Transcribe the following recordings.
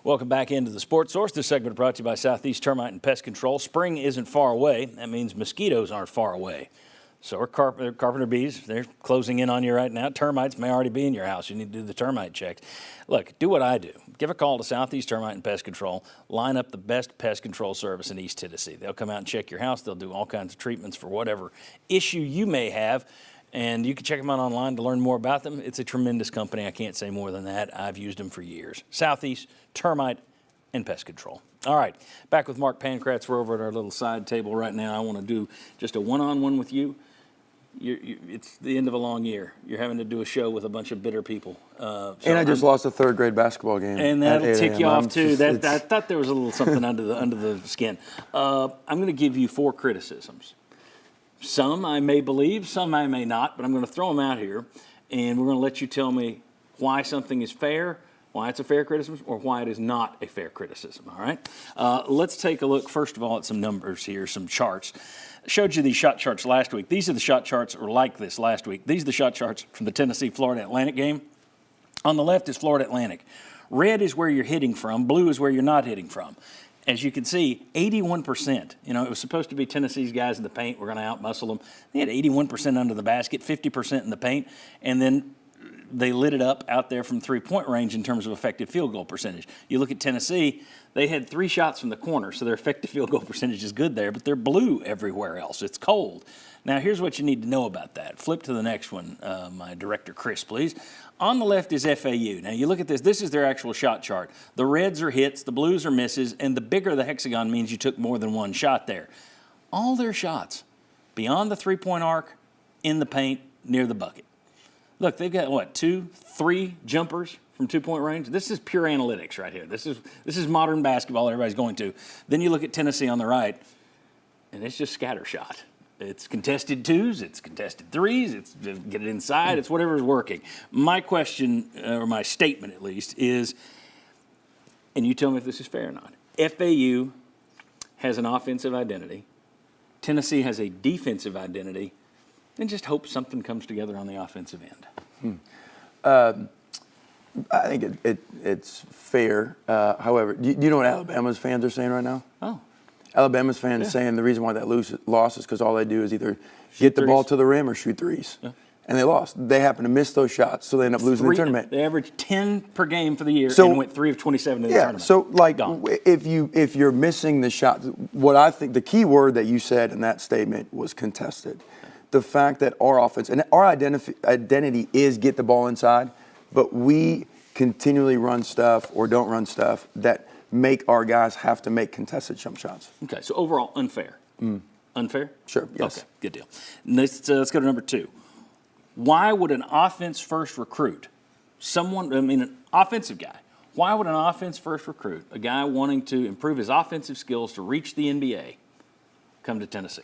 Welcome back into the Sports Source. This segment brought to you by Southeast Termite and Pest Control. Spring isn't far away. That means mosquitoes aren't far away. So are carpenter bees. They're closing in on you right now. Termites may already be in your house. You need to do the termite checks. Look, do what I do. Give a call to Southeast Termite and Pest Control. Line up the best pest control service in East Tennessee. They'll come out and check your house. They'll do all kinds of treatments for whatever issue you may have. And you can check them out online to learn more about them. It's a tremendous company. I can't say more than that. I've used them for years. Southeast Termite and Pest Control. All right, back with Mark Pancratz. We're over at our little side table right now. I want to do just a one-on-one with you. It's the end of a long year. You're having to do a show with a bunch of bitter people. And I just lost a third grade basketball game. And that'll tick you off too. I thought there was a little something under the skin. I'm going to give you 4 criticisms. Some I may believe, some I may not, but I'm going to throw them out here, and we're going to let you tell me why something is fair, why it's a fair criticism, or why it is not a fair criticism, all right? Let's take a look, first of all, at some numbers here, some charts. I showed you these shot charts last week. These are the shot charts, or like this last week. These are the shot charts from the Tennessee-Florida Atlantic game. On the left is Florida Atlantic. Red is where you're hitting from. Blue is where you're not hitting from. As you can see, 81%. You know, it was supposed to be Tennessee's guys in the paint. We're going to out-muscle them. They had 81% under the basket, 50% in the paint, and then they lit it up out there from three-point range in terms of effective field goal percentage. You look at Tennessee, they had 3 shots from the corner, so their effective field goal percentage is good there, but they're blue everywhere else. It's cold. Now, here's what you need to know about that. Flip to the next one, my director, Chris, please. On the left is FAU. Now, you look at this. This is their actual shot chart. The reds are hits, the blues are misses, and the bigger the hexagon means you took more than one shot there. All their shots, beyond the three-point arc, in the paint, near the bucket. Look, they've got, what, 2, 3 jumpers from two-point range? This is pure analytics right here. This is modern basketball everybody's going to. Then you look at Tennessee on the right, and it's just scatter shot. It's contested 2s, it's contested 3s, it's get it inside, it's whatever's working. My question, or my statement at least, is, and you tell me if this is fair or not, FAU has an offensive identity, Tennessee has a defensive identity, and just hope something comes together on the offensive end. I think it's fair. However, do you know what Alabama's fans are saying right now? Oh. Alabama's fans saying the reason why that loss is because all they do is either get the ball to the rim or shoot threes. Yeah. And they lost. They happen to miss those shots, so they end up losing the tournament. They averaged 10 per game for the year and went 3 of 27 in the tournament. So like if you're missing the shot, what I think the key word that you said in that statement was contested. The fact that our offense and our identity is get the ball inside, but we continually run stuff or don't run stuff that make our guys have to make contested jump shots. Okay, so overall, unfair. Unfair? Sure, yes. Okay, good deal. Let's go to number 2. Why would an offense-first recruit, an offensive guy, why would an offense-first recruit, a guy wanting to improve his offensive skills to reach the NBA, come to Tennessee?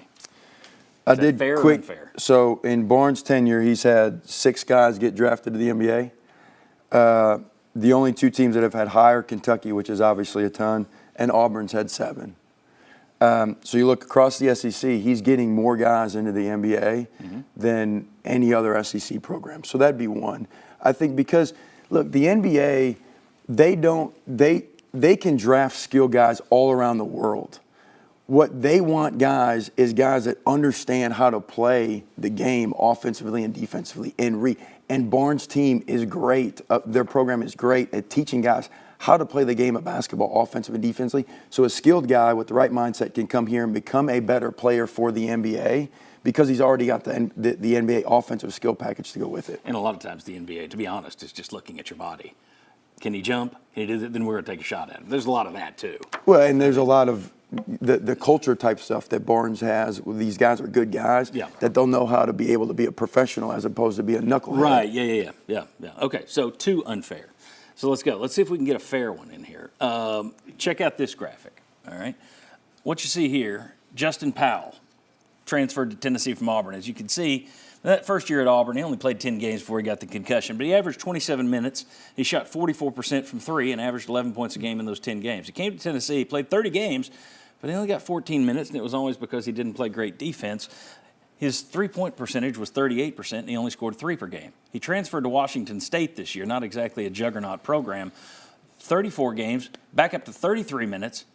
I did fair quick. Or unfair? So in Barnes' tenure, he's had 6 guys get drafted to the NBA. The only 2 teams that have had higher, Kentucky, which is obviously a ton, and Auburn's had 7. So you look across the SEC, he's getting more guys into the NBA than any other SEC program. So that'd be one. I think because, look, the NBA, they can draft skill guys all around the world. What they want guys is guys that understand how to play the game offensively and defensively. And Barnes' team is great. Their program is great at teaching guys how to play the game of basketball offensively and defensively. So a skilled guy with the right mindset can come here and become a better player for the NBA because he's already got the NBA offensive skill package to go with it. And a lot of times the NBA, to be honest, is just looking at your body. Can he jump? Can he do that? Then we're going to take a shot at him. There's a lot of that too. Well, and there's a lot of the culture type stuff that Barnes has. These guys are good guys that they'll know how to be able to be a professional as opposed to be a knucklehead. Right, yeah. Okay, so 2 unfair. So let's go. Let's see if we can get a fair one in here. Check out this graphic, all right? What you see here, Justin Powell transferred to Tennessee from Auburn. As you can see, that first year at Auburn, he only played 10 games before he got the concussion, but he averaged 27 minutes. He shot 44% from 3 and averaged 11 points a game in those 10 games. He came to Tennessee, he played 30 games, but he only got 14 minutes, and it was always because he didn't play great defense. His three-point percentage was 38%, and he only scored 3 per game. He transferred to Washington State this year, not exactly a juggernaut program. 34 games, back up to 33 minutes.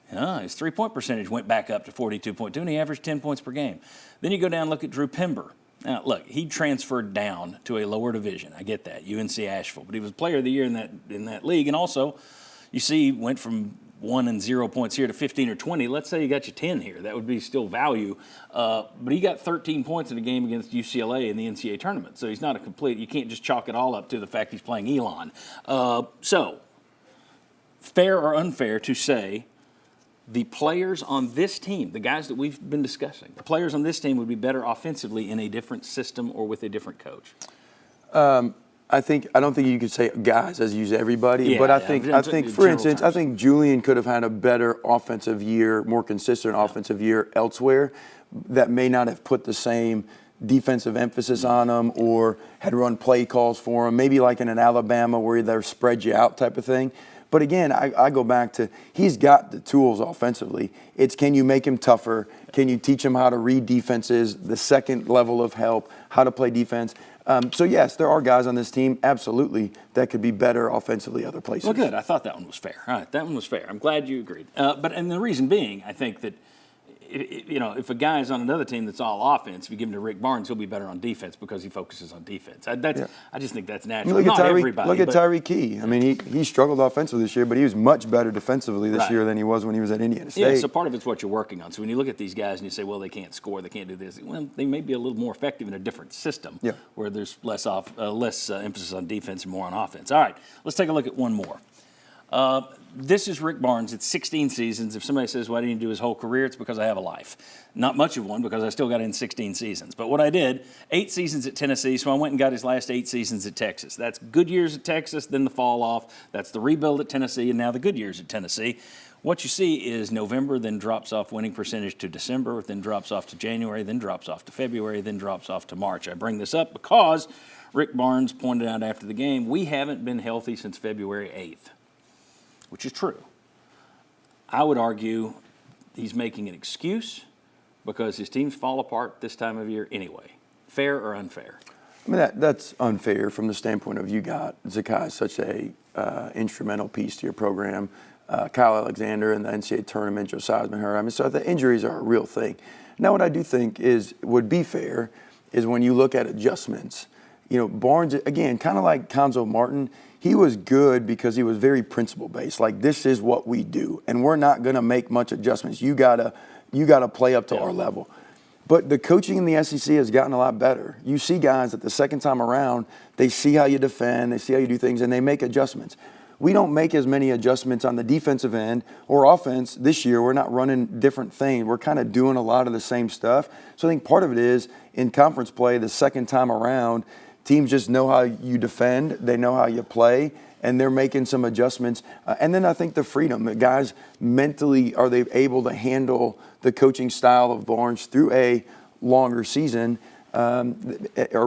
His three-point percentage went back up to 42.2, and he averaged 10 points per game. Then you go down and look at Drew Pember. Now, look, he transferred down to a lower division. I get that, UNC Asheville. But he was player of the year in that league. And also, you see, he went from 1 and 0 points here to 15 or 20. Let's say you got you 10 here. That would be still value. But he got 13 points in a game against UCLA in the NCAA tournament. So he's not a complete – you can't just chalk it all up to the fact he's playing Elon. So, fair or unfair to say – the players on this team, the guys that we've been discussing, the players on this team would be better offensively in a different system or with a different coach? I don't think you could say guys as you use everybody, yeah, but I think for instance, I think Julian could have had a better offensive year, more consistent offensive year elsewhere that may not have put the same defensive emphasis on him or had run play calls for him, maybe like in an Alabama where they're spread you out type of thing. But again, I go back to he's got the tools offensively. It's can you make him tougher? Can you teach him how to read defenses, the second level of help, how to play defense? So, yes, there are guys on this team, absolutely, that could be better offensively other places. Well, good. I thought that one was fair. All right, that one was fair. I'm glad you agreed. And the reason being, I think that, if a guy is on another team that's all offense, if you give him to Rick Barnes, he'll be better on defense because he focuses on defense. I just think that's natural. Look Not at everybody. Look at Tyreke Key. I mean, he struggled offensively this year, but he was much better defensively this year than he was when he was at Indiana State. Yeah, so part of it's what you're working on. So when you look at these guys and you say, well, they can't score, they can't do this. Well, they may be a little more effective in a different system where there's less emphasis on defense and more on offense. All right, let's take a look at one more. This is Rick Barnes. It's 16 seasons. If somebody says, why didn't you do his whole career? It's because I have a life. Not much of one because I still got in 16 seasons. But what I did, 8 seasons at Tennessee, so I went and got his last 8 seasons at Texas. That's good years at Texas, then the fall off. That's the rebuild at Tennessee, and now the good years at Tennessee. What you see is November, then drops off winning percentage to December, then drops off to January, then drops off to February, then drops off to March. I bring this up because Rick Barnes pointed out after the game, we haven't been healthy since February 8th. Which is true. I would argue he's making an excuse because his teams fall apart this time of year anyway. Fair or unfair? I mean, that's unfair from the standpoint of you got Zakai, such a instrumental piece to your program, Kyle Alexander in the NCAA tournament, Josiah's been hurt. I mean, so the injuries are a real thing. Now, what I do think would be fair is when you look at adjustments. Barnes, again, kind of like Konzo Martin, he was good because he was very principle-based. Like, this is what we do, and we're not going to make much adjustments. You gotta play up to our level. But the coaching in the SEC has gotten a lot better. You see guys that the second time around, they see how you defend, they see how you do things, and they make adjustments. We don't make as many adjustments on the defensive end or offense this year. We're not running different things. We're kind of doing a lot of the same stuff. So I think part of it is in conference play the second time around, teams just know how you defend, they know how you play, and they're making some adjustments. And then I think the freedom. The guys mentally, are they able to handle the coaching style of Barnes through a longer season are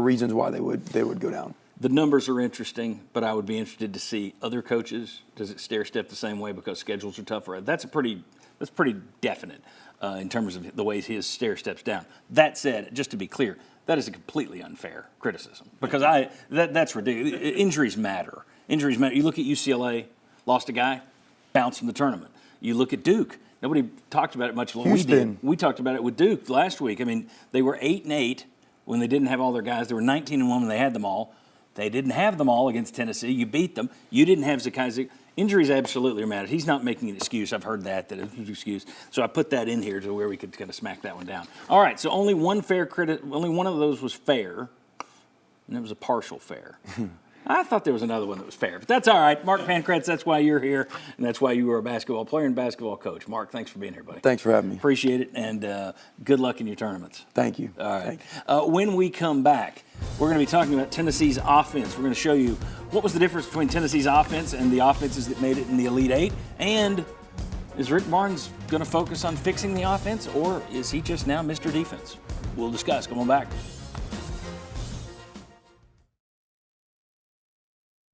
reasons why they would go down. The numbers are interesting, but I would be interested to see other coaches. Does it stair-step the same way because schedules are tougher? That's pretty definite in terms of the ways his stair-steps down. That said, just to be clear, that is a completely unfair criticism because that's ridiculous. Injuries matter. Injuries matter. You look at UCLA, lost a guy, bounced from the tournament. You look at Duke. Nobody talked about it much when we did. We talked about it with Duke last week. I mean, they were 8-8 when they didn't have all their guys. They were 19-1 when they had them all. They didn't have them all against Tennessee. You beat them. You didn't have Zakai. Injuries absolutely matter. He's not making an excuse. I've heard that it's an excuse. So I put that in here to where we could kind of smack that one down. All right, so only one of those was fair, and it was a partial fair. I thought there was another one that was fair, but that's all right. Mark Pancratz, that's why you're here, and that's why you were a basketball player and basketball coach. Mark, thanks for being here, buddy. Thanks for having me. Appreciate it, and good luck in your tournaments. Thank you. All right. When we come back, we're going to be talking about Tennessee's offense. We're going to show you what was the difference between Tennessee's offense and the offenses that made it in the Elite Eight, and is Rick Barnes going to focus on fixing the offense, or is he just now Mr. Defense? We'll discuss. Come on back.